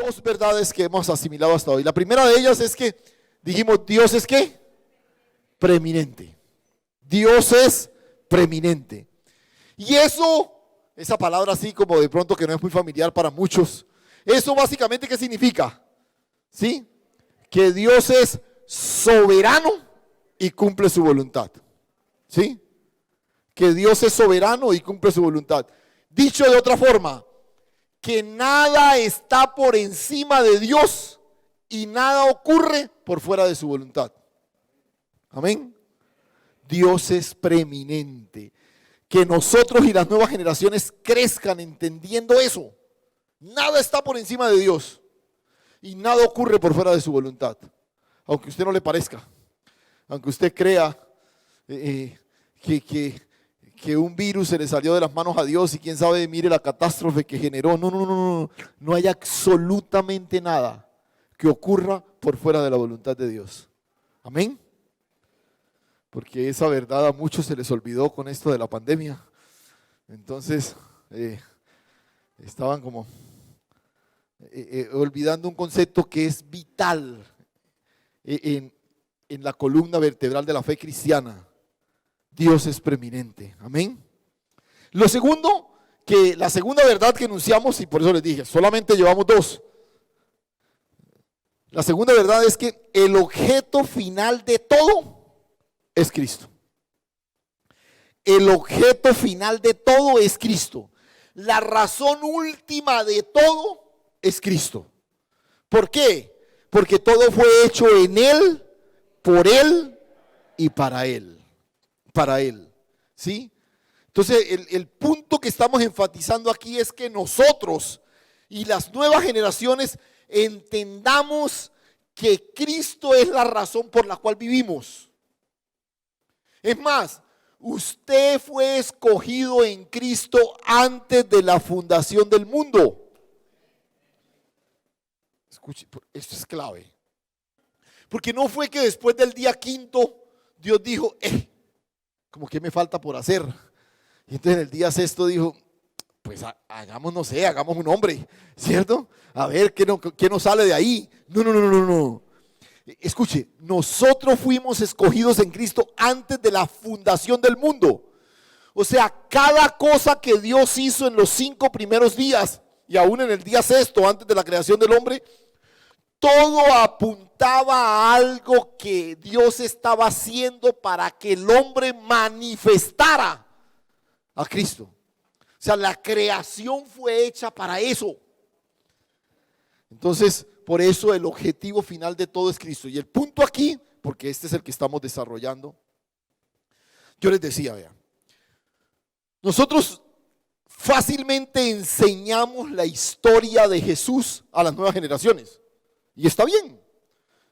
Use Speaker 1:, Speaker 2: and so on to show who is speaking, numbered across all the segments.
Speaker 1: dos verdades que hemos asimilado hasta hoy. La primera de ellas es que dijimos, Dios es ¿qué? Preeminente. Dios es preeminente. Y eso, esa palabra así como de pronto que no es muy familiar para muchos, eso básicamente ¿qué significa? ¿Sí? Que Dios es soberano y cumple su voluntad. ¿Sí? Que Dios es soberano y cumple su voluntad. Dicho de otra forma, que nada está por encima de Dios y nada ocurre por fuera de su voluntad. Amén. Dios es preeminente. Que nosotros y las nuevas generaciones crezcan entendiendo eso. Nada está por encima de Dios y nada ocurre por fuera de su voluntad. Aunque a usted no le parezca, aunque usted crea que un virus se le salió de las manos a Dios y quién sabe, mire la catástrofe que generó. No hay absolutamente nada que ocurra por fuera de la voluntad de Dios. Amén. Porque esa verdad a muchos se les olvidó con esto de la pandemia. Entonces, estaban como olvidando un concepto que es vital en la columna vertebral de la fe cristiana. Dios es preeminente. Amén. Lo segundo, que la segunda verdad que enunciamos, y por eso les dije, solamente llevamos dos. La segunda verdad es que el objeto final de todo es Cristo. El objeto final de todo es Cristo. La razón última de todo es Cristo. ¿Por qué? Porque todo fue hecho en Él, por Él y para Él. Para Él. ¿Sí? Entonces el punto que estamos enfatizando aquí es que nosotros y las nuevas generaciones entendamos que Cristo es la razón por la cual vivimos. Es más, usted fue escogido en Cristo antes de la fundación del mundo. Escuche, esto es clave. Porque no fue que después del día quinto Dios dijo, como que me falta por hacer. Y entonces en el día sexto dijo, pues hagamos, no sé, hagamos un hombre, ¿cierto? A ver qué nos sale de ahí. No. Escuche, nosotros fuimos escogidos en Cristo antes de la fundación del mundo. O sea, cada cosa que Dios hizo en los 5 primeros días y aún en el día sexto, antes de la creación del hombre, todo apuntaba a algo que Dios estaba haciendo para que el hombre manifestara a Cristo. O sea, la creación fue hecha para eso. Entonces, por eso el objetivo final de todo es Cristo. Y el punto aquí, porque este es el que estamos desarrollando, yo les decía, vean, nosotros fácilmente enseñamos la historia de Jesús a las nuevas generaciones. Y está bien.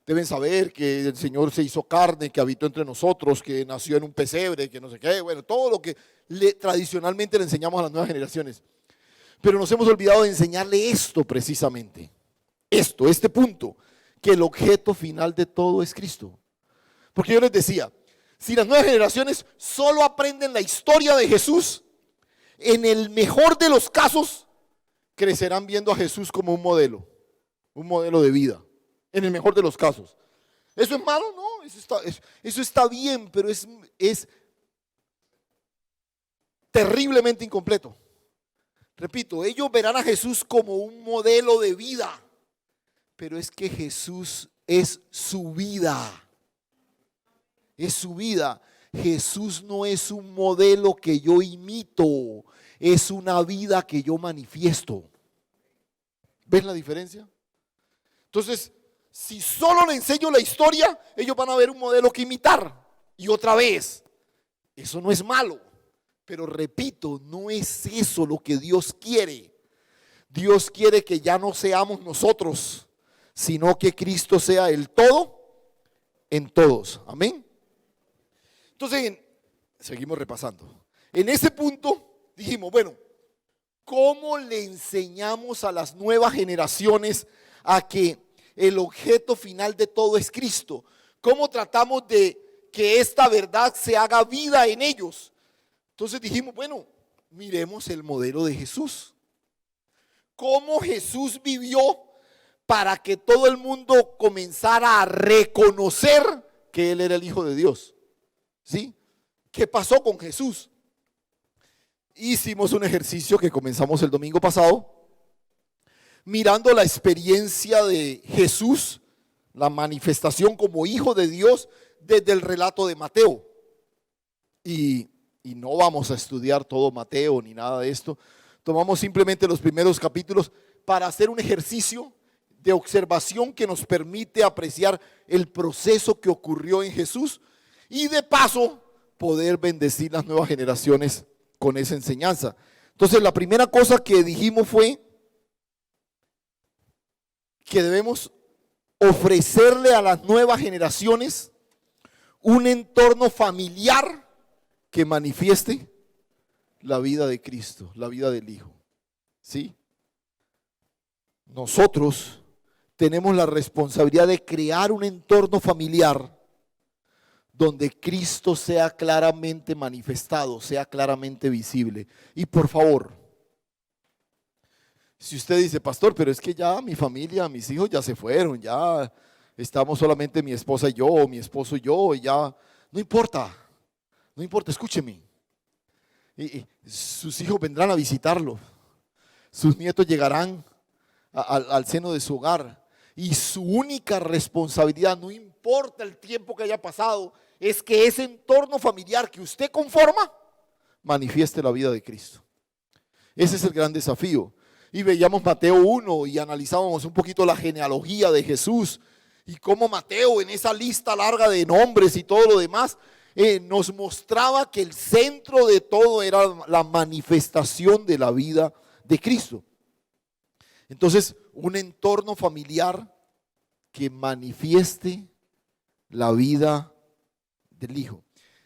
Speaker 1: Deben saber que el Señor se hizo carne, que habitó entre nosotros, que nació en un pesebre, que no sé qué, bueno, todo lo que tradicionalmente le enseñamos a las nuevas generaciones. Pero nos hemos olvidado de enseñarle esto precisamente. Este punto, que el objeto final de todo es Cristo. Porque yo les decía, si las nuevas generaciones solo aprenden la historia de Jesús, en el mejor de los casos, crecerán viendo a Jesús como un modelo de vida, en el mejor de los casos. ¿Eso es malo? No, eso está bien, pero es terriblemente incompleto. Repito, ellos verán a Jesús como un modelo de vida, pero es que Jesús es su vida. Es su vida. Jesús no es un modelo que yo imito, es una vida que yo manifiesto. ¿Ven la diferencia? Entonces, si solo le enseño la historia, ellos van a ver un modelo que imitar. Y otra vez, eso no es malo. Pero repito, no es eso lo que Dios quiere. Dios quiere que ya no seamos nosotros, sino que Cristo sea el todo en todos. Amén. Entonces, seguimos repasando. En ese punto dijimos, bueno, ¿cómo le enseñamos a las nuevas generaciones a que el objeto final de todo es Cristo? ¿Cómo tratamos de que esta verdad se haga vida en ellos? Entonces dijimos, bueno, miremos el modelo de Jesús. ¿Cómo Jesús vivió para que todo el mundo comenzara a reconocer que Él era el Hijo de Dios. ¿Sí? ¿Qué pasó con Jesús? Hicimos un ejercicio que comenzamos el domingo pasado, mirando la experiencia de Jesús, la manifestación como Hijo de Dios desde el relato de Mateo. Y no vamos a estudiar todo Mateo ni nada de esto. Tomamos simplemente los primeros capítulos para hacer un ejercicio de observación que nos permite apreciar el proceso que ocurrió en Jesús y de paso poder bendecir las nuevas generaciones con esa enseñanza. Entonces, la primera cosa que dijimos fue que debemos ofrecerle a las nuevas generaciones un entorno familiar que manifieste la vida de Cristo, la vida del Hijo. ¿Sí? Nosotros tenemos la responsabilidad de crear un entorno familiar donde Cristo sea claramente manifestado, sea claramente visible. Y por favor, si usted dice, pastor, pero es que ya mi familia, mis hijos ya se fueron, ya estamos solamente mi esposa y yo, mi esposo y yo, y ya, no importa, escúcheme. Y sus hijos vendrán a visitarlo, sus nietos llegarán al seno de su hogar, y su única responsabilidad, no importa el tiempo que haya pasado, es que ese entorno familiar que usted conforma manifieste la vida de Cristo. Ese es el gran desafío. Y veíamos Mateo 1 y analizábamos un poquito la genealogía de Jesús y cómo Mateo, en esa lista larga de nombres y todo lo demás, nos mostraba que el centro de todo era la manifestación de la vida de Cristo. Entonces, un entorno familiar que manifieste la vida del Hijo.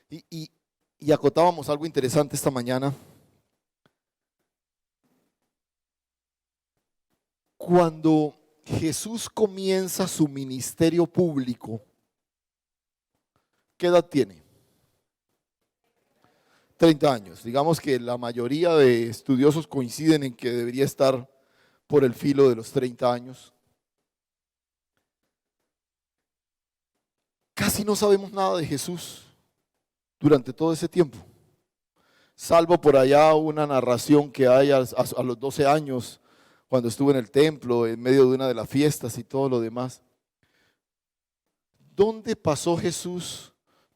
Speaker 1: Y acotábamos algo interesante esta mañana. Cuando Jesús comienza su ministerio público, ¿qué edad tiene? 30 años. Digamos que la mayoría de estudiosos coinciden en que debería estar por el filo de los 30 años. Casi no sabemos nada de Jesús durante todo ese tiempo, salvo por allá una narración que hay a los 12 años, cuando estuvo en el templo, en medio de una de las fiestas y todo lo demás. ¿Dónde pasó Jesús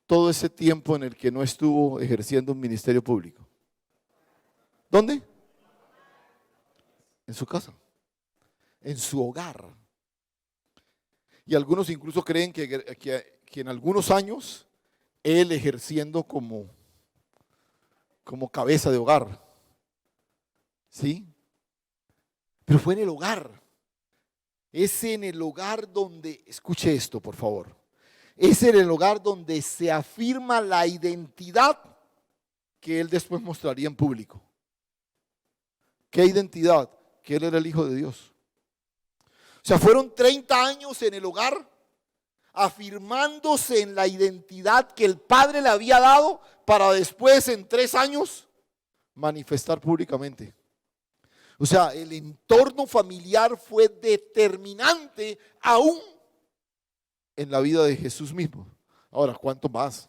Speaker 1: todo ese tiempo en el que no estuvo ejerciendo un ministerio público? ¿Dónde? En su casa, en su hogar. Y algunos incluso creen que en algunos años él ejerciendo como cabeza de hogar. ¿Sí? Pero fue en el hogar. Es en el hogar donde, escuche esto por favor, es en el hogar donde se afirma la identidad que él después mostraría en público. ¿Qué identidad? Que él era el Hijo de Dios. O sea, fueron 30 años en el hogar afirmándose en la identidad que el Padre le había dado para después en 3 años manifestar públicamente. O sea, el entorno familiar fue determinante aún en la vida de Jesús mismo. Ahora, ¿cuánto más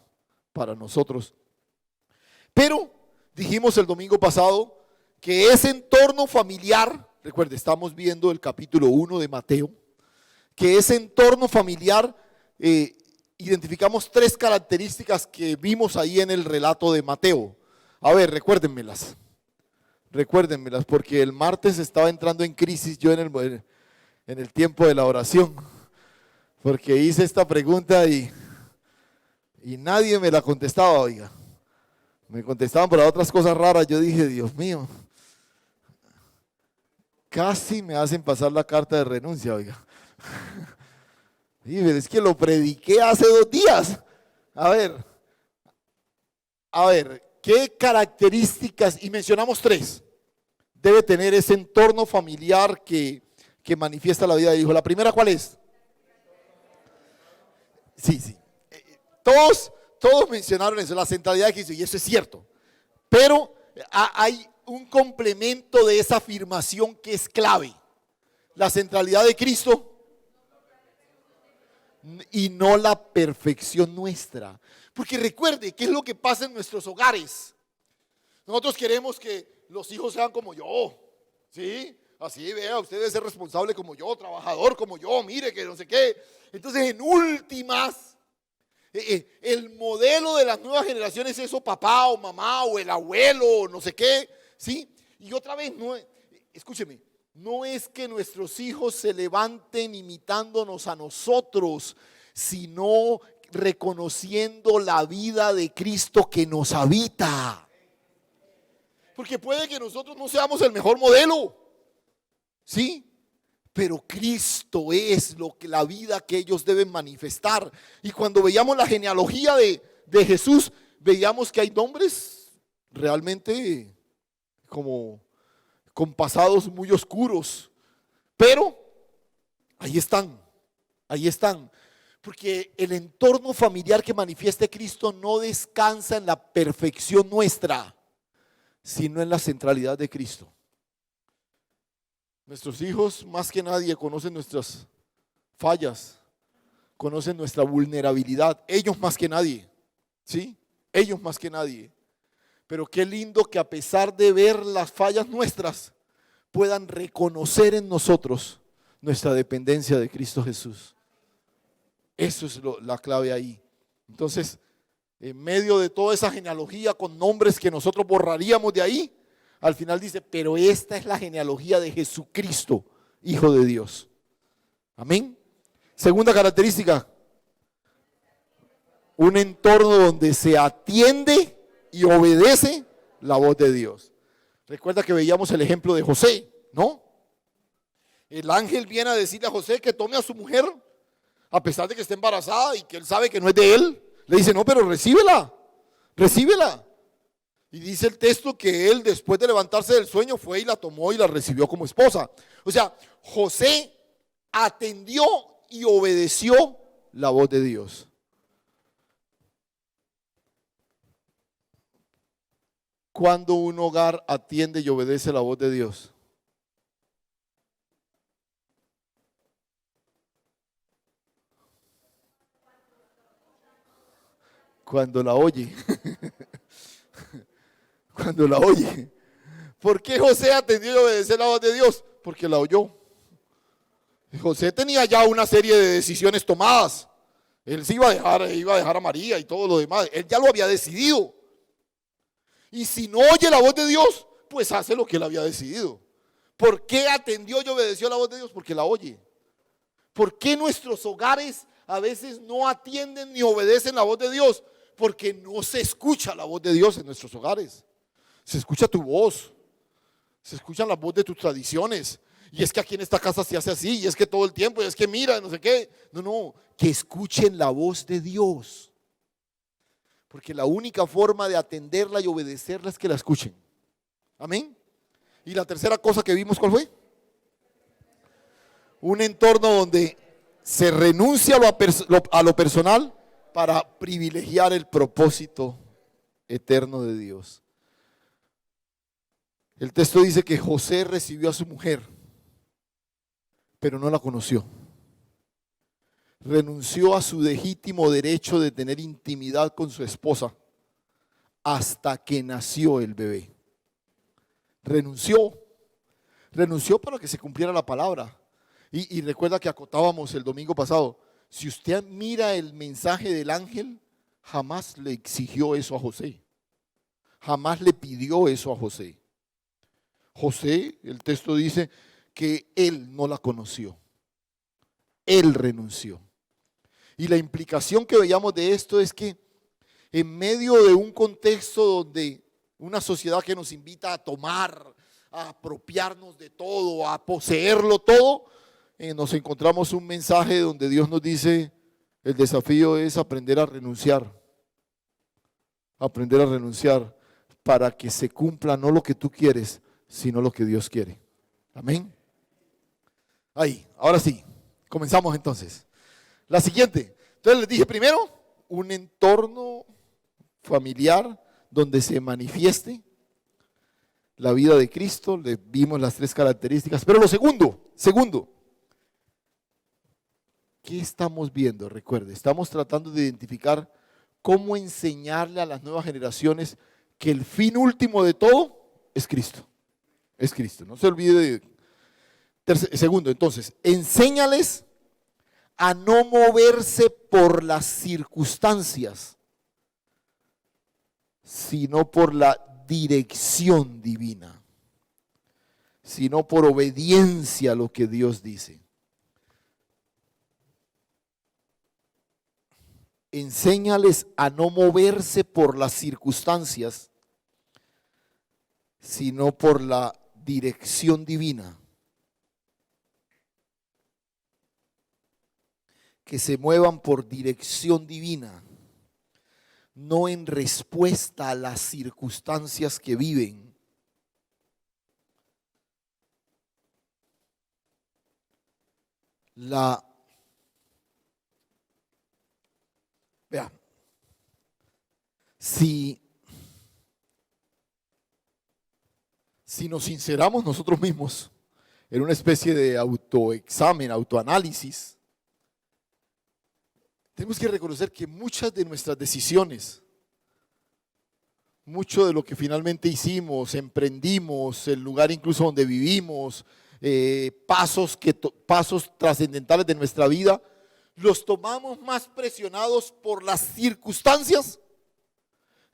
Speaker 1: para nosotros? Pero dijimos el domingo pasado que ese entorno familiar, recuerde, estamos viendo el capítulo 1 de Mateo, que ese entorno familiar, identificamos 3 características que vimos ahí en el relato de Mateo. A ver, recuérdenmelas, porque el martes estaba entrando en crisis yo en el tiempo de la oración, porque hice esta pregunta y nadie me la contestaba, oiga. Me contestaban por otras cosas raras. Yo dije, Dios mío, casi me hacen pasar la carta de renuncia, oiga. Y es que lo prediqué hace 2 días. A ver, ¿qué características? Y mencionamos 3. Debe tener ese entorno familiar que manifiesta la vida del Hijo. La primera, ¿cuál es? Sí. Todos mencionaron eso, la centralidad de Cristo, y eso es cierto. Pero hay un complemento de esa afirmación que es clave. La centralidad de Cristo y no la perfección nuestra. Porque recuerde, ¿qué es lo que pasa en nuestros hogares? Nosotros queremos que los hijos sean como yo, ¿sí? Así, vea, usted debe ser responsable como yo, trabajador como yo, mire que no sé qué. Entonces, en últimas, el modelo de las nuevas generaciones es o papá o mamá o el abuelo o no sé qué, ¿sí? Y otra vez, no, escúcheme, no es que nuestros hijos se levanten imitándonos a nosotros, sino reconociendo la vida de Cristo que nos habita. Porque puede que nosotros no seamos el mejor modelo, ¿sí? Pero Cristo es la vida que ellos deben manifestar. Y cuando veíamos la genealogía de Jesús, veíamos que hay nombres realmente como con pasados muy oscuros. Pero ahí están, ahí están. Porque el entorno familiar que manifieste Cristo no descansa en la perfección nuestra, sino en la centralidad de Cristo. Nuestros hijos más que nadie conocen nuestras fallas, conocen nuestra vulnerabilidad, ellos más que nadie, ¿sí? Ellos más que nadie. Pero qué lindo que a pesar de ver las fallas nuestras, puedan reconocer en nosotros nuestra dependencia de Cristo Jesús. Eso es la clave ahí. Entonces, en medio de toda esa genealogía con nombres que nosotros borraríamos de ahí, al final dice, pero esta es la genealogía de Jesucristo, Hijo de Dios. Amén. Segunda característica, un entorno donde se atiende y obedece la voz de Dios. Recuerda que veíamos el ejemplo de José, ¿no? El ángel viene a decirle a José que tome a su mujer, a pesar de que esté embarazada y que él sabe que no es de él. Le dice, no, pero recíbela, recíbela. Y dice el texto que él, después de levantarse del sueño, fue y la tomó y la recibió como esposa. O sea, José atendió y obedeció la voz de Dios. ¿Cuándo un hogar atiende y obedece la voz de Dios? Cuando la oye. Cuando la oye. ¿Por qué José atendió y obedeció la voz de Dios? Porque la oyó. José tenía ya una serie de decisiones tomadas. Él se iba a dejar a María y todo lo demás. Él ya lo había decidido. Y si no oye la voz de Dios, pues hace lo que él había decidido. ¿Por qué atendió y obedeció la voz de Dios? Porque la oye. ¿Por qué nuestros hogares a veces no atienden ni obedecen la voz de Dios? Porque no se escucha la voz de Dios en nuestros hogares. Se escucha tu voz, se escuchan la voz de tus tradiciones. Y es que aquí en esta casa se hace así, y es que todo el tiempo, y es que mira, no sé qué. No, que escuchen la voz de Dios. Porque la única forma de atenderla y obedecerla es que la escuchen. Amén. Y la tercera cosa que vimos, ¿cuál fue? Un entorno donde se renuncia a lo personal para privilegiar el propósito eterno de Dios. El texto dice que José recibió a su mujer, pero no la conoció. Renunció a su legítimo derecho de tener intimidad con su esposa hasta que nació el bebé. Renunció para que se cumpliera la palabra. Y recuerda que acotábamos el domingo pasado, si usted mira el mensaje del ángel, jamás le exigió eso a José. Jamás le pidió eso a José. José, el texto dice que él no la conoció. Él renunció. Y la implicación que veíamos de esto es que en medio de un contexto donde una sociedad que nos invita a tomar, a apropiarnos de todo, a poseerlo todo, nos encontramos un mensaje donde Dios nos dice, el desafío es aprender a renunciar. Aprender a renunciar para que se cumpla no lo que tú quieres, sino lo que Dios quiere. Amén. Ahí, ahora sí, comenzamos entonces. La siguiente. Entonces les dije primero, un entorno familiar donde se manifieste la vida de Cristo, le vimos las 3 características. Pero lo segundo, ¿qué estamos viendo? Recuerde, estamos tratando de identificar cómo enseñarle a las nuevas generaciones que el fin último de todo es Cristo. Es Cristo, no se olvide. Segundo, entonces, enséñales a no moverse por las circunstancias, sino por la dirección divina, sino por obediencia a lo que Dios dice. Enséñales a no moverse por las circunstancias, sino por la dirección divina. Que se muevan por dirección divina, no en respuesta a las circunstancias que viven. Vean, si nos sinceramos nosotros mismos en una especie de autoexamen, autoanálisis, tenemos que reconocer que muchas de nuestras decisiones, mucho de lo que finalmente hicimos, emprendimos, el lugar incluso donde vivimos, pasos trascendentales de nuestra vida, los tomamos más presionados por las circunstancias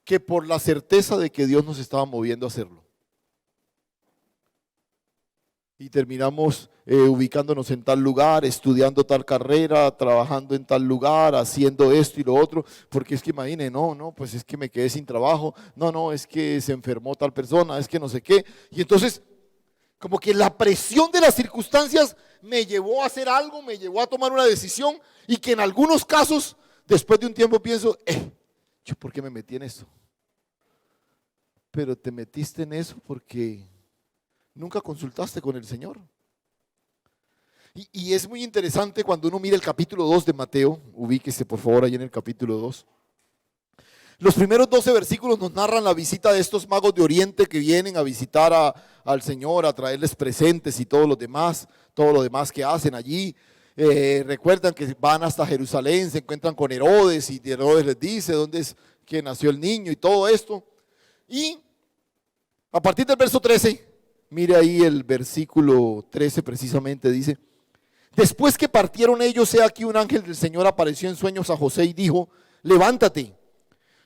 Speaker 1: que por la certeza de que Dios nos estaba moviendo a hacerlo. Y terminamos ubicándonos en tal lugar, estudiando tal carrera, trabajando en tal lugar, haciendo esto y lo otro, porque es que imagine, pues es que me quedé sin trabajo, es que se enfermó tal persona, es que no sé qué. Y entonces, como que la presión de las circunstancias me llevó a hacer algo, me llevó a tomar una decisión, y que en algunos casos, después de un tiempo pienso, ¿yo por qué me metí en eso? Pero te metiste en eso porque nunca consultaste con el Señor. Y es muy interesante cuando uno mira el capítulo 2 de Mateo, ubíquese por favor ahí en el capítulo 2. Los primeros 12 versículos nos narran la visita de estos magos de Oriente que vienen a visitar al Señor, a traerles presentes y todo lo demás que hacen allí. Recuerdan que van hasta Jerusalén, se encuentran con Herodes y Herodes les dice dónde es que nació el niño y todo esto. Y a partir del verso 13, mire ahí el versículo 13 precisamente dice: después que partieron ellos, he aquí un ángel del Señor apareció en sueños a José y dijo: levántate,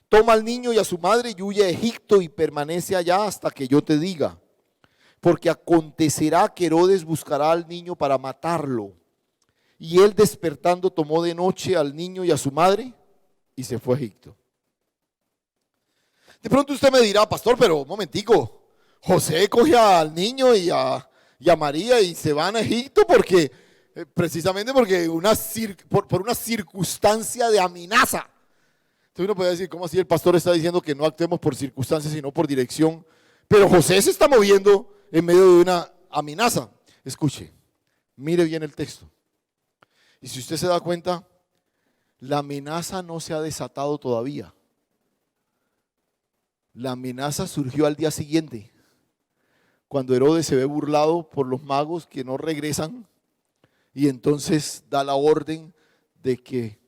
Speaker 1: toma al niño y a su madre y huye a Egipto y permanece allá hasta que yo te diga, porque acontecerá que Herodes buscará al niño para matarlo. Y él despertando tomó de noche al niño y a su madre y se fue a Egipto. De pronto usted me dirá: pastor, pero un momentico, José coge al niño y a María y se van a Egipto precisamente porque por una circunstancia de amenaza. Entonces uno puede decir: ¿cómo así el pastor está diciendo que no actuemos por circunstancias sino por dirección? Pero José se está moviendo en medio de una amenaza. Escuche, mire bien el texto. Y si usted se da cuenta, la amenaza no se ha desatado todavía. La amenaza surgió al día siguiente, cuando Herodes se ve burlado por los magos que no regresan, y entonces da la orden de que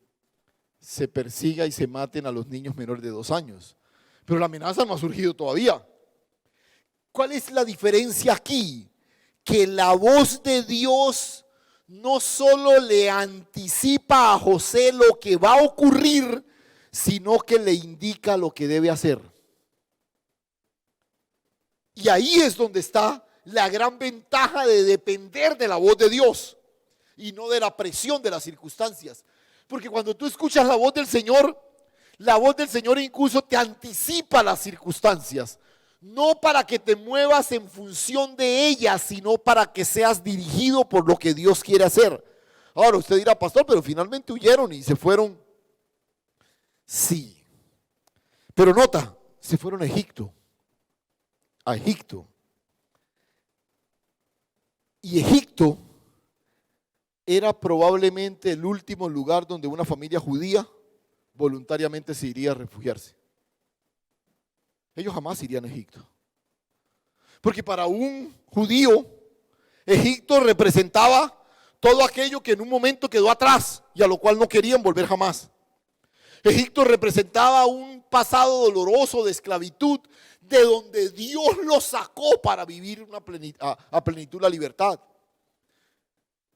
Speaker 1: se persiga y se maten a los niños menores de 2 años. Pero la amenaza no ha surgido todavía. ¿Cuál es la diferencia aquí? Que la voz de Dios no solo le anticipa a José lo que va a ocurrir, sino que le indica lo que debe hacer. Y ahí es donde está la gran ventaja de depender de la voz de Dios y no de la presión de las circunstancias. Porque cuando tú escuchas la voz del Señor incluso te anticipa las circunstancias. No para que te muevas en función de ellas, sino para que seas dirigido por lo que Dios quiere hacer. Ahora usted dirá: pastor, pero finalmente huyeron y se fueron. Sí, pero nota, se fueron a Egipto. Y Egipto era probablemente el último lugar donde una familia judía voluntariamente se iría a refugiarse. Ellos jamás irían a Egipto. Porque para un judío, Egipto representaba todo aquello que en un momento quedó atrás y a lo cual no querían volver jamás. Egipto representaba un pasado doloroso de esclavitud, de donde Dios los sacó para vivir a plenitud la libertad.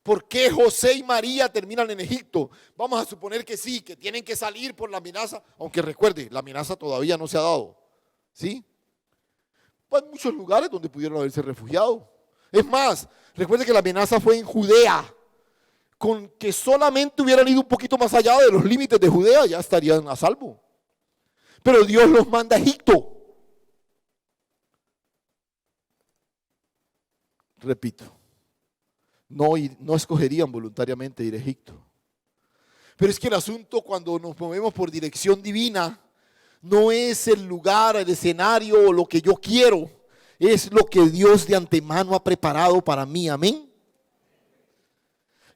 Speaker 1: ¿Por qué José y María terminan en Egipto? Vamos a suponer que sí, que tienen que salir por la amenaza, aunque recuerde, la amenaza todavía no se ha dado. ¿Sí? Pues hay muchos lugares donde pudieron haberse refugiado. Es más, recuerde que la amenaza fue en Judea. Con que solamente hubieran ido un poquito más allá de los límites de Judea, ya estarían a salvo. Pero Dios los manda a Egipto. Repito, no escogerían voluntariamente ir a Egipto. Pero es que el asunto cuando nos movemos por dirección divina, no es el lugar, el escenario o lo que yo quiero, es lo que Dios de antemano ha preparado para mí, amén.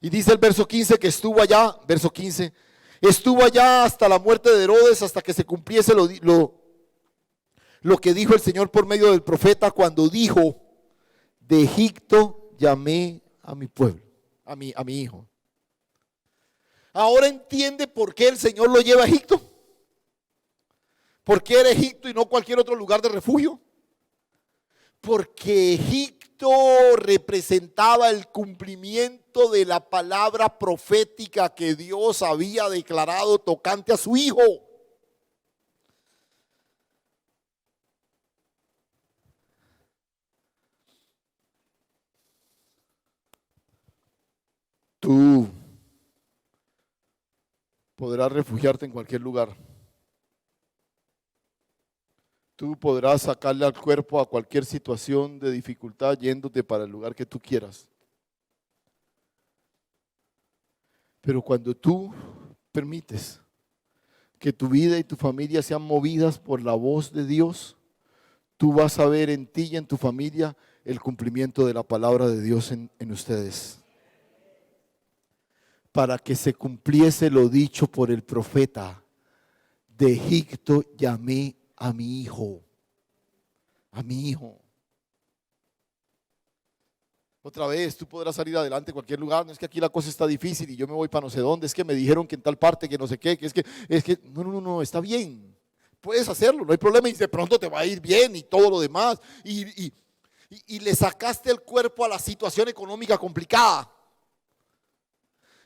Speaker 1: Y dice el verso 15 que estuvo allá, verso 15, estuvo allá hasta la muerte de Herodes, hasta que se cumpliese lo que dijo el Señor por medio del profeta cuando dijo, de Egipto llamé a mi pueblo, a mi hijo. Ahora entiende por qué el Señor lo lleva a Egipto. ¿Por qué era Egipto y no cualquier otro lugar de refugio? Porque Egipto representaba el cumplimiento de la palabra profética que Dios había declarado tocante a su hijo. Tú podrás refugiarte en cualquier lugar. Tú podrás sacarle al cuerpo a cualquier situación de dificultad yéndote para el lugar que tú quieras. Pero cuando tú permites que tu vida y tu familia sean movidas por la voz de Dios, tú vas a ver en ti y en tu familia el cumplimiento de la palabra de Dios en ustedes. Para que se cumpliese lo dicho por el profeta, de Egipto llamé a mi hijo. A mi hijo. Otra vez, tú podrás salir adelante en cualquier lugar. No es que aquí la cosa está difícil y yo me voy para no sé dónde. Es que me dijeron que en tal parte, que no sé qué, no, está bien. Puedes hacerlo, no hay problema y de pronto te va a ir bien y todo lo demás. Y le sacaste el cuerpo a la situación económica complicada.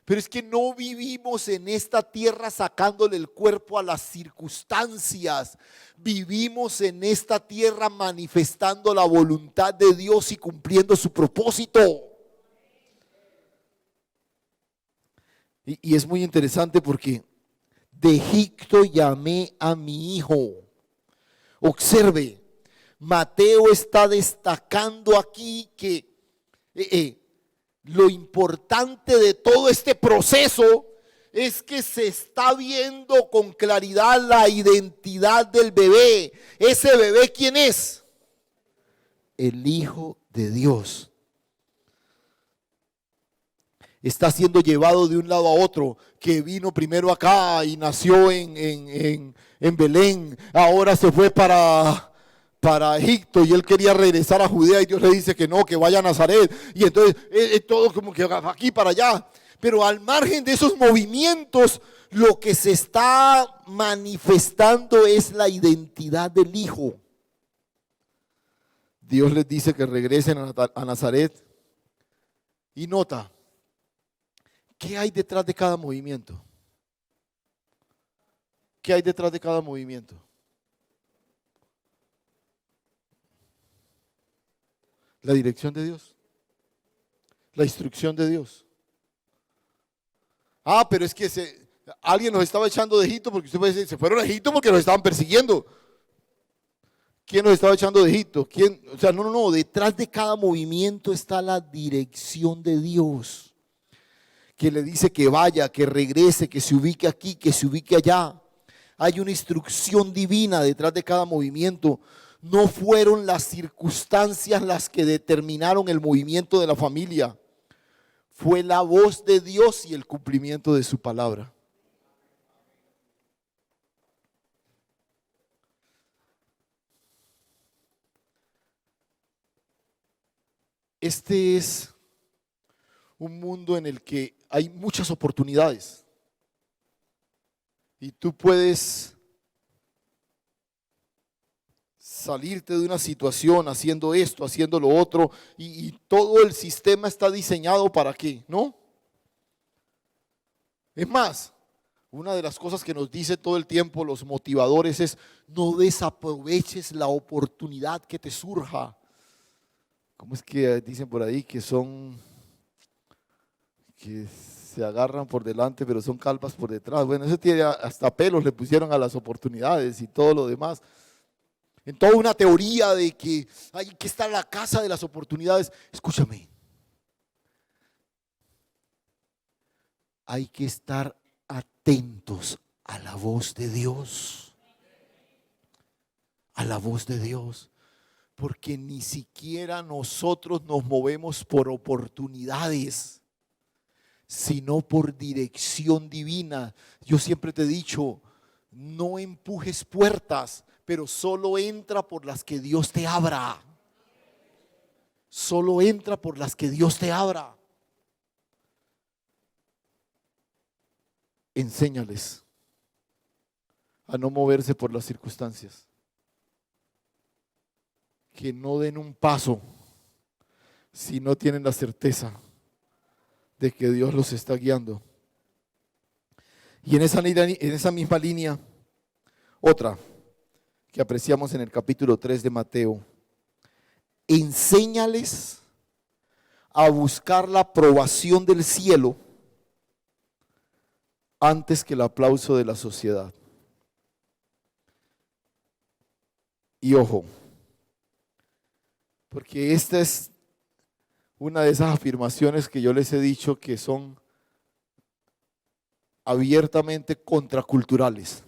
Speaker 1: Pero es que no vivimos en esta tierra sacándole el cuerpo a las circunstancias. Vivimos en esta tierra manifestando la voluntad de Dios y cumpliendo su propósito. Y es muy interesante porque de Egipto llamé a mi hijo. Observe, Mateo está destacando aquí que lo importante de todo este proceso es que se está viendo con claridad la identidad del bebé. ¿Ese bebé quién es? El Hijo de Dios. Está siendo llevado de un lado a otro, que vino primero acá y nació en Belén, ahora se fue para Egipto y él quería regresar a Judea y Dios le dice que no, que vaya a Nazaret, y entonces todo como que aquí para allá. Pero al margen de esos movimientos, lo que se está manifestando es la identidad del Hijo. Dios les dice que regresen a Nazaret y nota, ¿qué hay detrás de cada movimiento? ¿Qué hay detrás de cada movimiento? La dirección de Dios, la instrucción de Dios. Pero es que alguien nos estaba echando de Egipto, porque usted puede decir, se fueron a Egipto porque nos estaban persiguiendo. ¿Quién nos estaba echando de Egipto? ¿Quién? O sea, no, detrás de cada movimiento está la dirección de Dios, que le dice que vaya, que regrese, que se ubique aquí, que se ubique allá. Hay una instrucción divina detrás de cada movimiento. No fueron las circunstancias las que determinaron el movimiento de la familia. Fue la voz de Dios y el cumplimiento de su palabra. este es un mundo en el que hay muchas oportunidades y tú puedes salirte de una situación haciendo esto, haciendo lo otro, y todo el sistema está diseñado para qué, ¿no? Es más, una de las cosas que nos dice todo el tiempo los motivadores es: no desaproveches la oportunidad que te surja. ¿Cómo es que dicen por ahí que se agarran por delante pero son calvas por detrás? Bueno, eso tiene hasta pelos le pusieron a las oportunidades y todo lo demás. En toda una teoría de que hay que estar en la casa de las oportunidades. Escúchame, hay que estar atentos a la voz de Dios, a la voz de Dios, porque ni siquiera nosotros nos movemos por oportunidades, sino por dirección divina. Yo siempre te he dicho, no empujes puertas, pero solo entra por las que Dios te abra. Solo entra por las que Dios te abra. Enséñales a no moverse por las circunstancias. Que no den un paso si no tienen la certeza de que Dios los está guiando. Y en esa misma línea, otra que apreciamos en el capítulo 3 de Mateo: enséñales a buscar la aprobación del cielo antes que el aplauso de la sociedad. Y ojo, porque esta es una de esas afirmaciones que yo les he dicho que son abiertamente contraculturales.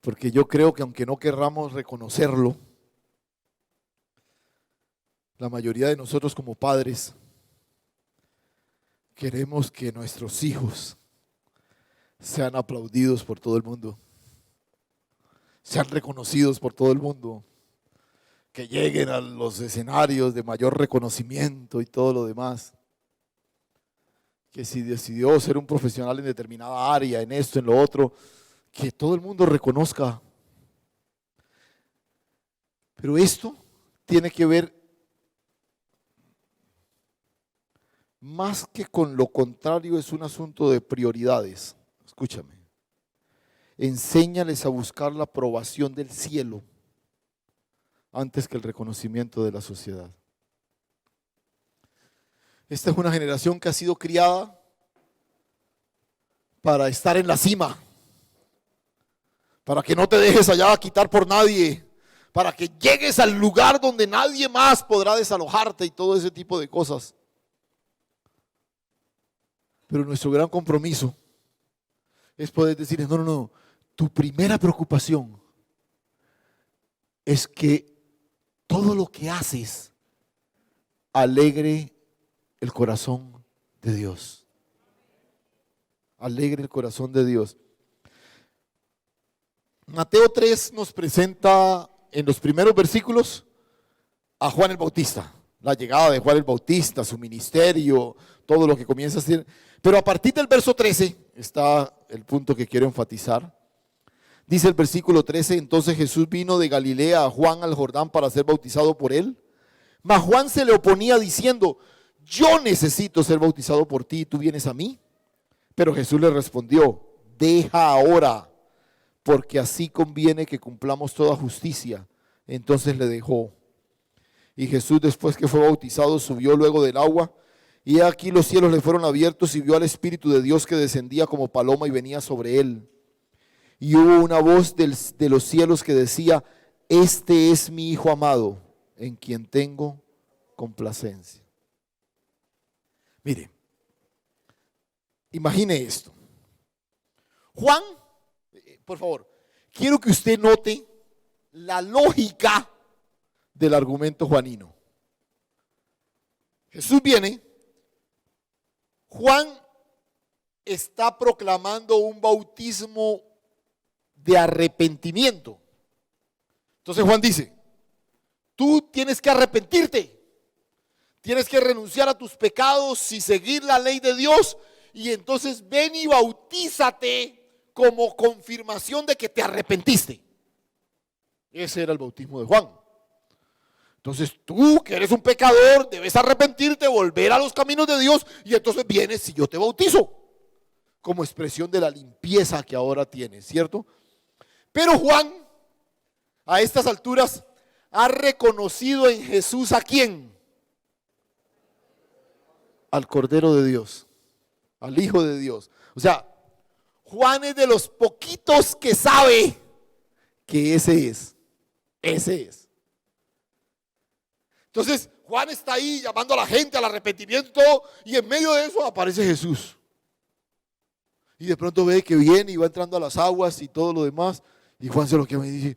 Speaker 1: Porque yo creo que aunque no querramos reconocerlo, la mayoría de nosotros como padres queremos que nuestros hijos sean aplaudidos por todo el mundo, sean reconocidos por todo el mundo, que lleguen a los escenarios de mayor reconocimiento y todo lo demás. Que si decidió ser un profesional en determinada área, en esto, en lo otro, que todo el mundo reconozca. Pero esto tiene que ver más que con lo contrario, es un asunto de prioridades. Escúchame. Enséñales a buscar la aprobación del cielo antes que el reconocimiento de la sociedad. Esta es una generación que ha sido criada para estar en la cima, para que no te dejes allá quitar por nadie, para que llegues al lugar donde nadie más podrá desalojarte y todo ese tipo de cosas. Pero nuestro gran compromiso es poder decirles: no, tu primera preocupación es que todo lo que haces alegre el corazón de Dios. Alegre el corazón de Dios. Mateo 3 nos presenta en los primeros versículos a Juan el Bautista, la llegada de Juan el Bautista, su ministerio, todo lo que comienza a hacer. Pero a partir del verso 13 está el punto que quiero enfatizar. Dice el versículo 13: entonces Jesús vino de Galilea a Juan al Jordán para ser bautizado por él. Mas Juan se le oponía diciendo: yo necesito ser bautizado por ti y tú vienes a mí. Pero Jesús le respondió: deja ahora, porque así conviene que cumplamos toda justicia. Entonces le dejó. Y Jesús, después que fue bautizado, subió luego del agua. Y aquí los cielos le fueron abiertos y vio al Espíritu de Dios que descendía como paloma y venía sobre él. Y hubo una voz de los cielos que decía: este es mi Hijo amado, en quien tengo complacencia. Mire, imagine esto. Juan, por favor, quiero que usted note la lógica del argumento juanino. Jesús viene, Juan está proclamando un bautismo de arrepentimiento. Entonces Juan dice, tú tienes que arrepentirte, tienes que renunciar a tus pecados y seguir la ley de Dios, y entonces ven y bautízate como confirmación de que te arrepentiste. Ese era el bautismo de Juan. Entonces tú, que eres un pecador, debes arrepentirte, volver a los caminos de Dios, y entonces vienes y yo te bautizo, como expresión de la limpieza que ahora tienes, ¿cierto? Pero Juan, a estas alturas, ha reconocido en Jesús ¿a quién? Al Cordero de Dios, al Hijo de Dios. O sea, Juan es de los poquitos que sabe que ese es. Entonces, Juan está ahí llamando a la gente al arrepentimiento, y en medio de eso aparece Jesús. Y de pronto ve que viene y va entrando a las aguas y todo lo demás. Y Juan se lo quema y dice,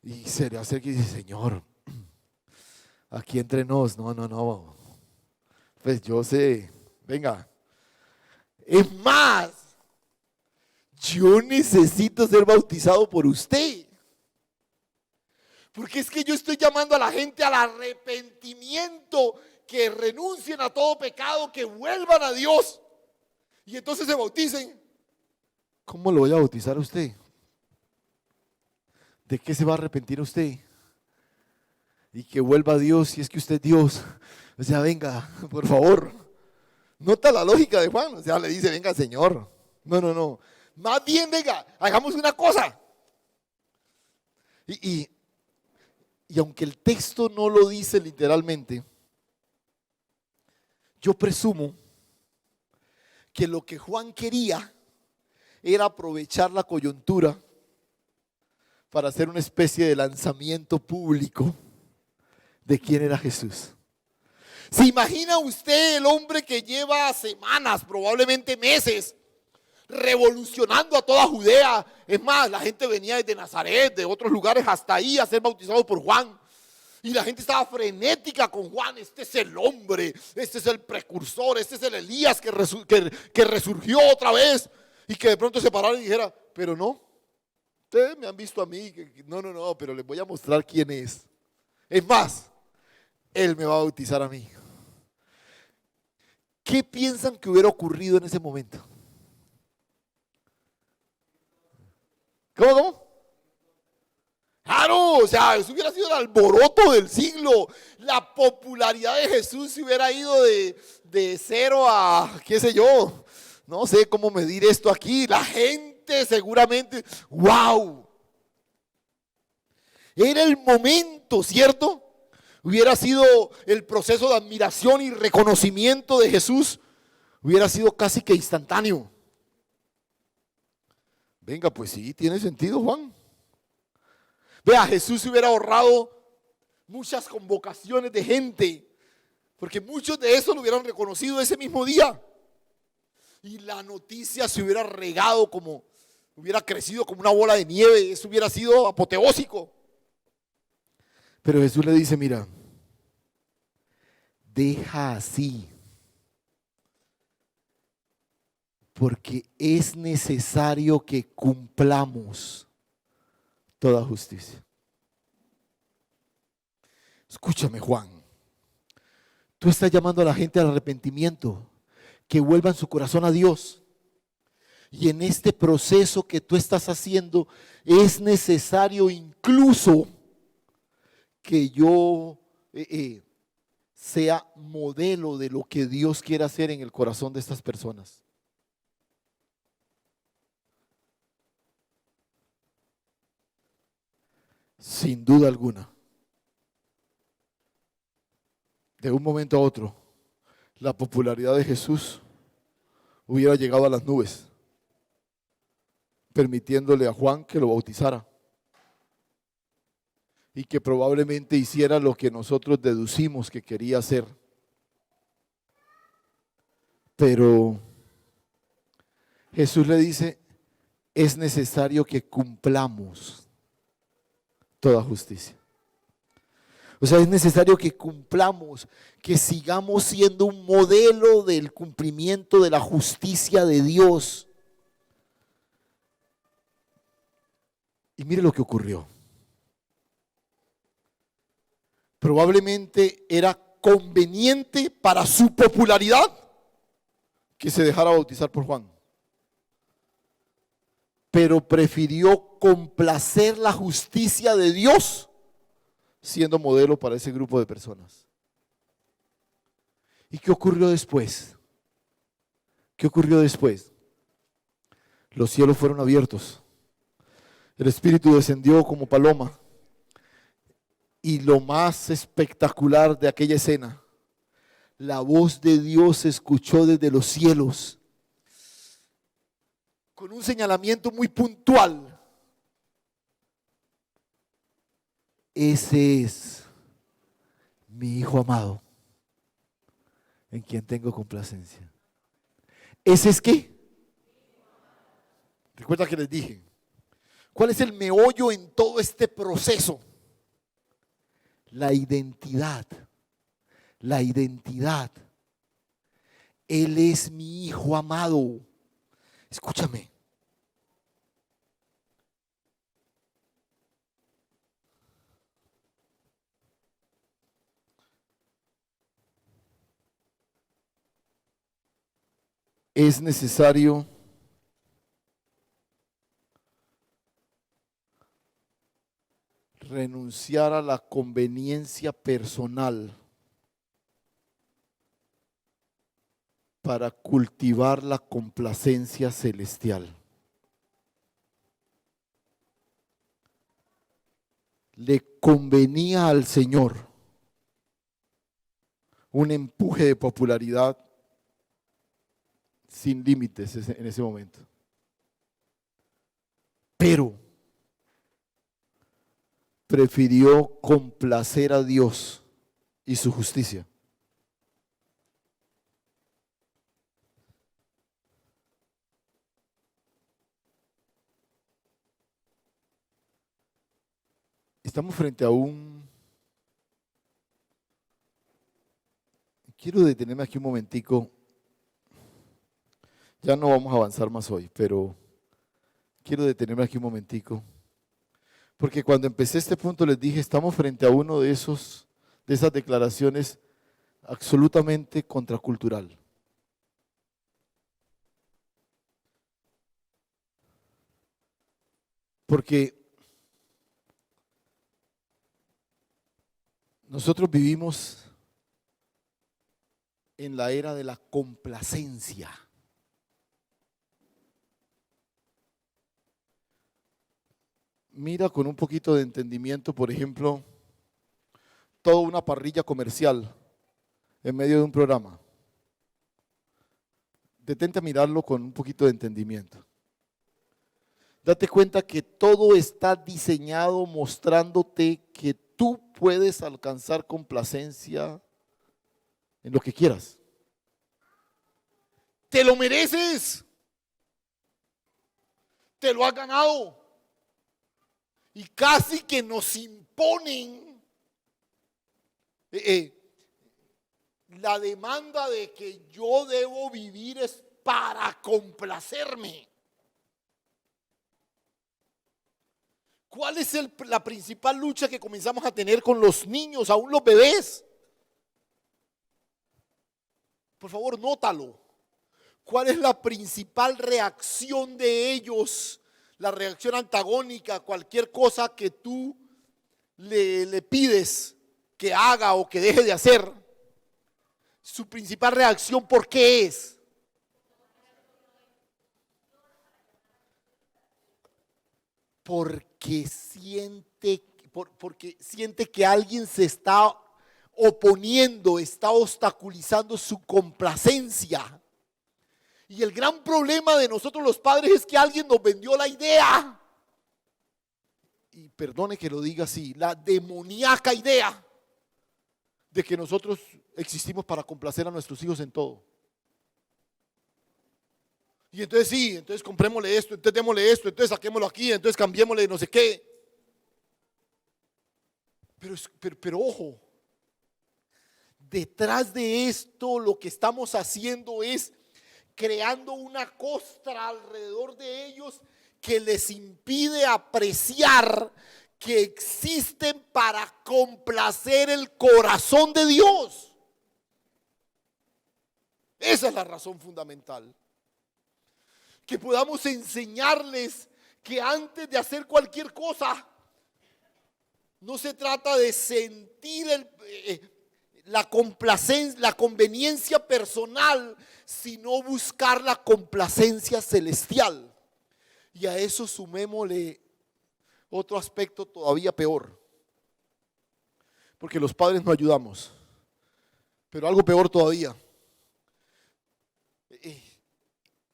Speaker 1: y se le acerca y dice, Señor, aquí entre nos, no, pues yo sé, venga. Es más, yo necesito ser bautizado por usted. Porque es que yo estoy llamando a la gente al arrepentimiento, que renuncien a todo pecado, que vuelvan a Dios y entonces se bauticen. ¿Cómo lo voy a bautizar a usted? ¿De qué se va a arrepentir usted? Y que vuelva a Dios si es que usted es Dios. O sea, venga, por favor. Nota la lógica de Juan. O sea, le dice, venga, Señor. No. Más bien, venga, hagamos una cosa. Y aunque el texto no lo dice literalmente, yo presumo que lo que Juan quería era aprovechar la coyuntura para hacer una especie de lanzamiento público de quién era Jesús. ¿Se imagina usted el hombre que lleva semanas, probablemente meses, revolucionando a toda Judea? Es más, la gente venía desde Nazaret, de otros lugares hasta ahí a ser bautizados por Juan. Y la gente estaba frenética con Juan. Este es el hombre, este es el precursor, este es el Elías que resurgió otra vez. Y que de pronto se parara y dijera, pero no, ustedes me han visto a mí. No, pero les voy a mostrar quién es. Es más, Él me va a bautizar a mí. ¿Qué piensan que hubiera ocurrido en ese momento? ¿Cómo? Claro, o sea, eso hubiera sido el alboroto del siglo. La popularidad de Jesús se hubiera ido de cero a, qué sé yo, no sé cómo medir esto aquí. La gente seguramente, wow. Era el momento, ¿cierto? Hubiera sido el proceso de admiración y reconocimiento de Jesús, hubiera sido casi que instantáneo. Venga, pues sí, tiene sentido, Juan. Vea, Jesús se hubiera ahorrado muchas convocaciones de gente, porque muchos de esos lo hubieran reconocido ese mismo día. Y la noticia se hubiera regado hubiera crecido como una bola de nieve. Eso hubiera sido apoteósico. Pero Jesús le dice, mira, deja así, porque es necesario que cumplamos toda justicia. Escúchame, Juan, tú estás llamando a la gente al arrepentimiento, que vuelvan su corazón a Dios. Y en este proceso que tú estás haciendo es necesario incluso que yo sea modelo de lo que Dios quiere hacer en el corazón de estas personas. Sin duda alguna, de un momento a otro, la popularidad de Jesús hubiera llegado a las nubes, permitiéndole a Juan que lo bautizara y que probablemente hiciera lo que nosotros deducimos que quería hacer. Pero Jesús le dice, es necesario que cumplamos toda justicia. O sea, es necesario que cumplamos, que sigamos siendo un modelo del cumplimiento de la justicia de Dios. Y mire lo que ocurrió. Probablemente era conveniente para su popularidad que se dejara bautizar por Juan. Pero prefirió complacer la justicia de Dios siendo modelo para ese grupo de personas. ¿Y qué ocurrió después? ¿Qué ocurrió después? Los cielos fueron abiertos. El Espíritu descendió como paloma. Y lo más espectacular de aquella escena, la voz de Dios se escuchó desde los cielos con un señalamiento muy puntual. Ese es mi Hijo amado, en quien tengo complacencia. ¿Ese es qué? Recuerda que les dije, ¿cuál es el meollo en todo este proceso? La identidad. La identidad. Él es mi Hijo amado. Escúchame. Es necesario renunciar a la conveniencia personal para cultivar la complacencia celestial. Le convenía al Señor un empuje de popularidad sin límites en ese momento. Pero prefirió complacer a Dios y su justicia. Estamos frente a Quiero detenerme aquí un momentico. Ya no vamos a avanzar más hoy, pero quiero detenerme aquí un momentico. Porque cuando empecé este punto les dije, estamos frente a uno de esas declaraciones absolutamente contracultural. Porque nosotros vivimos en la era de la complacencia. Mira con un poquito de entendimiento, por ejemplo, toda una parrilla comercial en medio de un programa. Detente a mirarlo con un poquito de entendimiento. Date cuenta que todo está diseñado mostrándote que tú puedes alcanzar complacencia en lo que quieras. Te lo mereces. Te lo has ganado. Y casi que nos imponen la demanda de que yo debo vivir es para complacerme. ¿Cuál es la principal lucha que comenzamos a tener con los niños, aún los bebés? Por favor, nótalo. ¿Cuál es la principal reacción de ellos? La reacción antagónica a cualquier cosa que tú le pides que haga o que deje de hacer. Su principal reacción, ¿por qué es? Porque siente que alguien se está oponiendo, está obstaculizando su complacencia. Y el gran problema de nosotros los padres es que alguien nos vendió la idea, y perdone que lo diga así, la demoníaca idea de que nosotros existimos para complacer a nuestros hijos en todo. Y entonces sí, entonces comprémosle esto, entonces démosle esto, entonces saquémoslo aquí, entonces cambiémosle no sé qué. Pero ojo, detrás de esto lo que estamos haciendo es creando una costra alrededor de ellos que les impide apreciar que existen para complacer el corazón de Dios. Esa es la razón fundamental. Que podamos enseñarles que antes de hacer cualquier cosa, no se trata de sentir la complacencia, la conveniencia personal, sino buscar la complacencia celestial. Y a eso sumémosle otro aspecto todavía peor, porque los padres no ayudamos, pero algo peor todavía.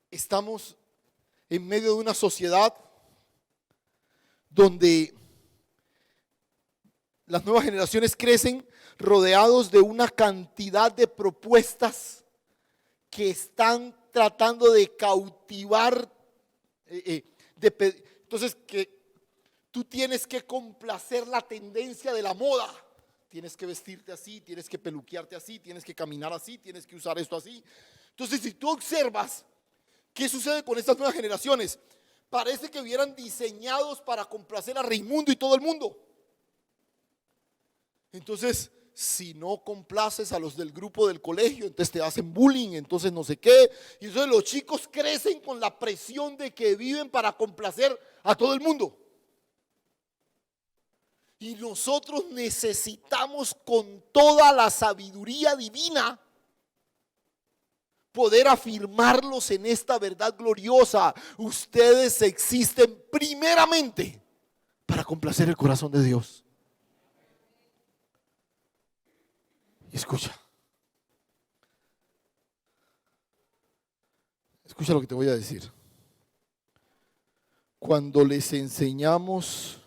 Speaker 1: Estamos en medio de una sociedad donde las nuevas generaciones crecen rodeados de una cantidad de propuestas que están tratando de cautivar. Entonces, que tú tienes que complacer la tendencia de la moda. Tienes que vestirte así, tienes que peluquearte así, tienes que caminar así, tienes que usar esto así. Entonces, si tú observas qué sucede con estas nuevas generaciones, parece que hubieran diseñados para complacer a Raimundo y todo el mundo. Entonces, si no complaces a los del grupo del colegio, entonces te hacen bullying, entonces no sé qué. Y entonces los chicos crecen con la presión de que viven para complacer a todo el mundo. Y nosotros necesitamos con toda la sabiduría divina poder afirmarlos en esta verdad gloriosa. Ustedes existen primeramente para complacer el corazón de Dios. Escucha lo que te voy a decir. Cuando les enseñamos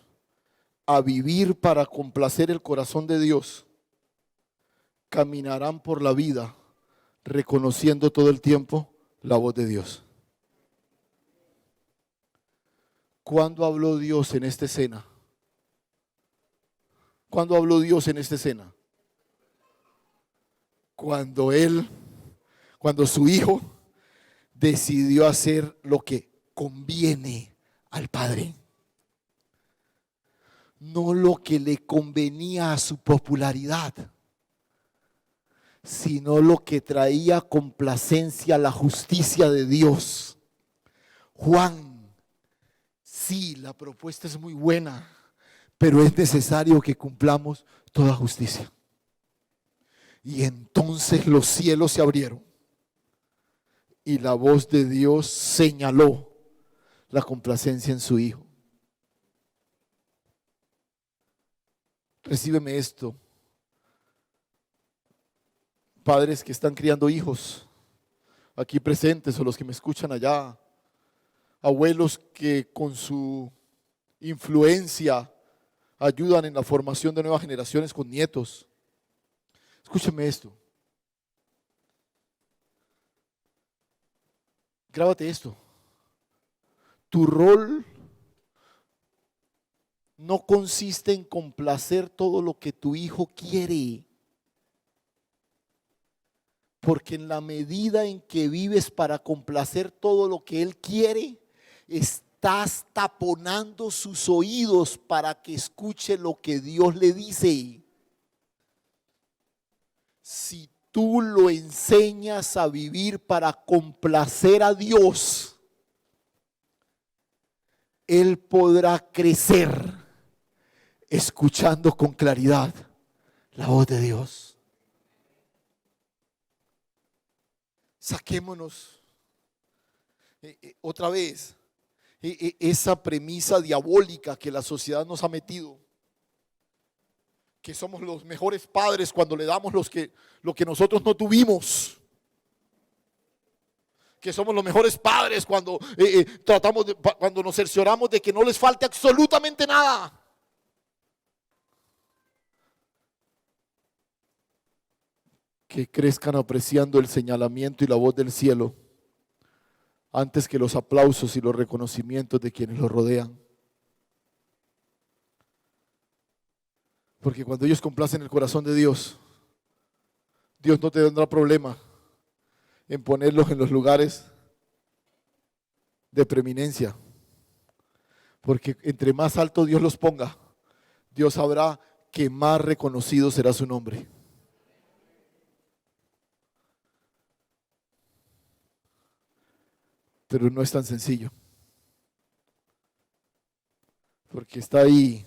Speaker 1: a vivir para complacer el corazón de Dios, caminarán por la vida reconociendo todo el tiempo la voz de Dios. ¿Cuándo habló Dios en esta escena? ¿Cuándo habló Dios en esta escena? Cuando su hijo decidió hacer lo que conviene al Padre, no lo que le convenía a su popularidad, sino lo que traía complacencia a la justicia de Dios. Juan, sí, la propuesta es muy buena, pero es necesario que cumplamos toda justicia. Y entonces los cielos se abrieron y la voz de Dios señaló la complacencia en su Hijo. Recíbeme esto. Padres que están criando hijos aquí presentes o los que me escuchan allá, abuelos que con su influencia ayudan en la formación de nuevas generaciones con nietos. Escúcheme esto. Grábate esto. Tu rol no consiste en complacer todo lo que tu hijo quiere. Porque en la medida en que vives para complacer todo lo que él quiere, estás taponando sus oídos para que escuche lo que Dios le dice. Si tú lo enseñas a vivir para complacer a Dios, él podrá crecer escuchando con claridad la voz de Dios. Saquémonos otra vez esa premisa diabólica que la sociedad nos ha metido, que somos los mejores padres cuando le damos lo que nosotros no tuvimos, que somos los mejores padres cuando cuando nos cercioramos de que no les falte absolutamente nada. Que crezcan apreciando el señalamiento y la voz del cielo antes que los aplausos y los reconocimientos de quienes los rodean. Porque cuando ellos complacen el corazón de Dios, Dios no te tendrá problema en ponerlos en los lugares de preeminencia. Porque entre más alto Dios los ponga, Dios sabrá que más reconocido será su nombre. Pero no es tan sencillo. Porque está ahí.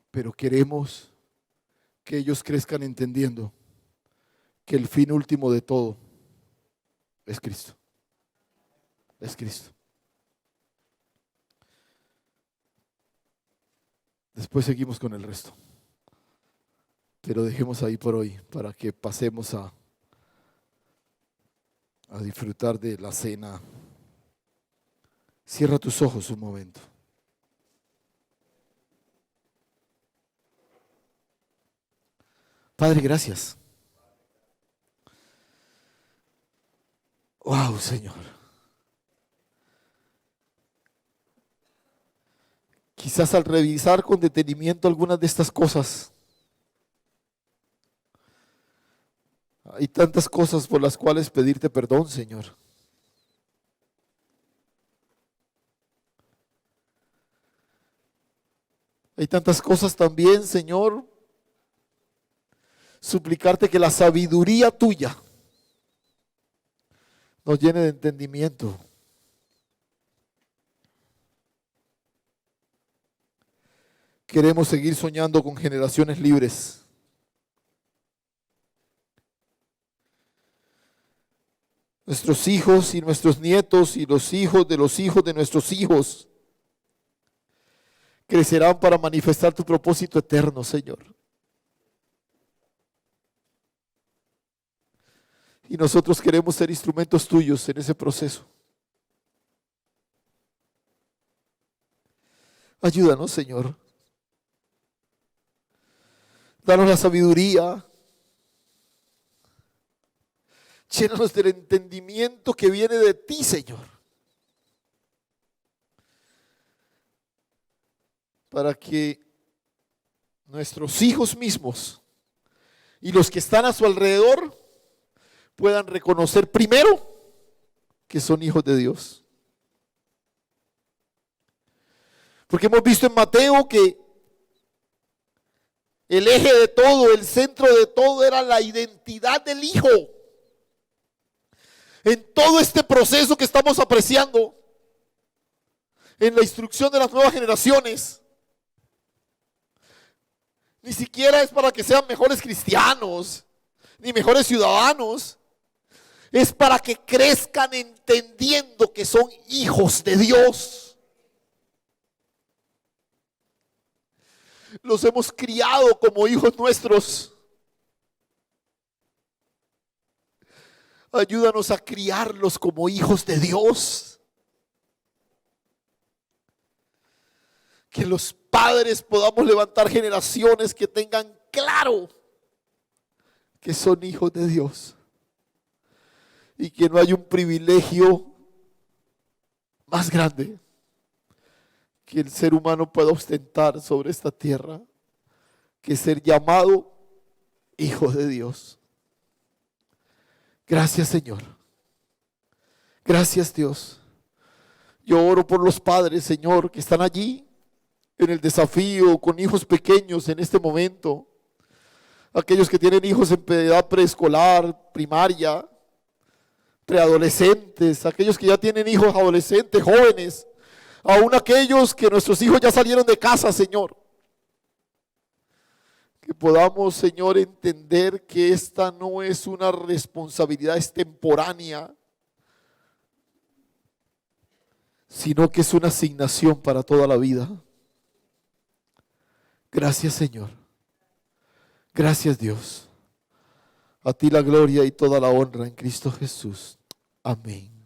Speaker 1: Pero queremos que ellos crezcan entendiendo que el fin último de todo es Cristo. Es Cristo. Después seguimos con el resto. Pero dejemos ahí por hoy para que pasemos a disfrutar de la cena. Cierra tus ojos un momento. Padre, gracias. Wow, Señor. Quizás al revisar con detenimiento algunas de estas cosas, hay tantas cosas por las cuales pedirte perdón, Señor. Hay tantas cosas también, Señor, suplicarte que la sabiduría tuya nos llene de entendimiento. Queremos seguir soñando con generaciones libres. Nuestros hijos y nuestros nietos y los hijos de nuestros hijos crecerán para manifestar tu propósito eterno, Señor. Y nosotros queremos ser instrumentos tuyos en ese proceso. Ayúdanos, Señor. Danos la sabiduría. Llénanos del entendimiento que viene de ti, Señor. Para que nuestros hijos mismos y los que están a su alrededor puedan reconocer primero que son hijos de Dios. Porque hemos visto en Mateo que el eje de todo, el centro de todo era la identidad del Hijo. En todo este proceso que estamos apreciando, en la instrucción de las nuevas generaciones, ni siquiera es para que sean mejores cristianos, ni mejores ciudadanos. Es para que crezcan entendiendo que son hijos de Dios. Los hemos criado como hijos nuestros. Ayúdanos a criarlos como hijos de Dios. Que los padres podamos levantar generaciones que tengan claro que son hijos de Dios. Y que no hay un privilegio más grande que el ser humano pueda ostentar sobre esta tierra que ser llamado hijo de Dios. Gracias, Señor. Gracias, Dios. Yo oro por los padres, Señor, que están allí en el desafío con hijos pequeños en este momento. Aquellos que tienen hijos en edad preescolar, primaria, preadolescentes, aquellos que ya tienen hijos adolescentes, jóvenes, aún aquellos que nuestros hijos ya salieron de casa, Señor. Que podamos, Señor, entender que esta no es una responsabilidad extemporánea, sino que es una asignación para toda la vida. Gracias, Señor. Gracias, Dios. A ti la gloria y toda la honra en Cristo Jesús. Amén.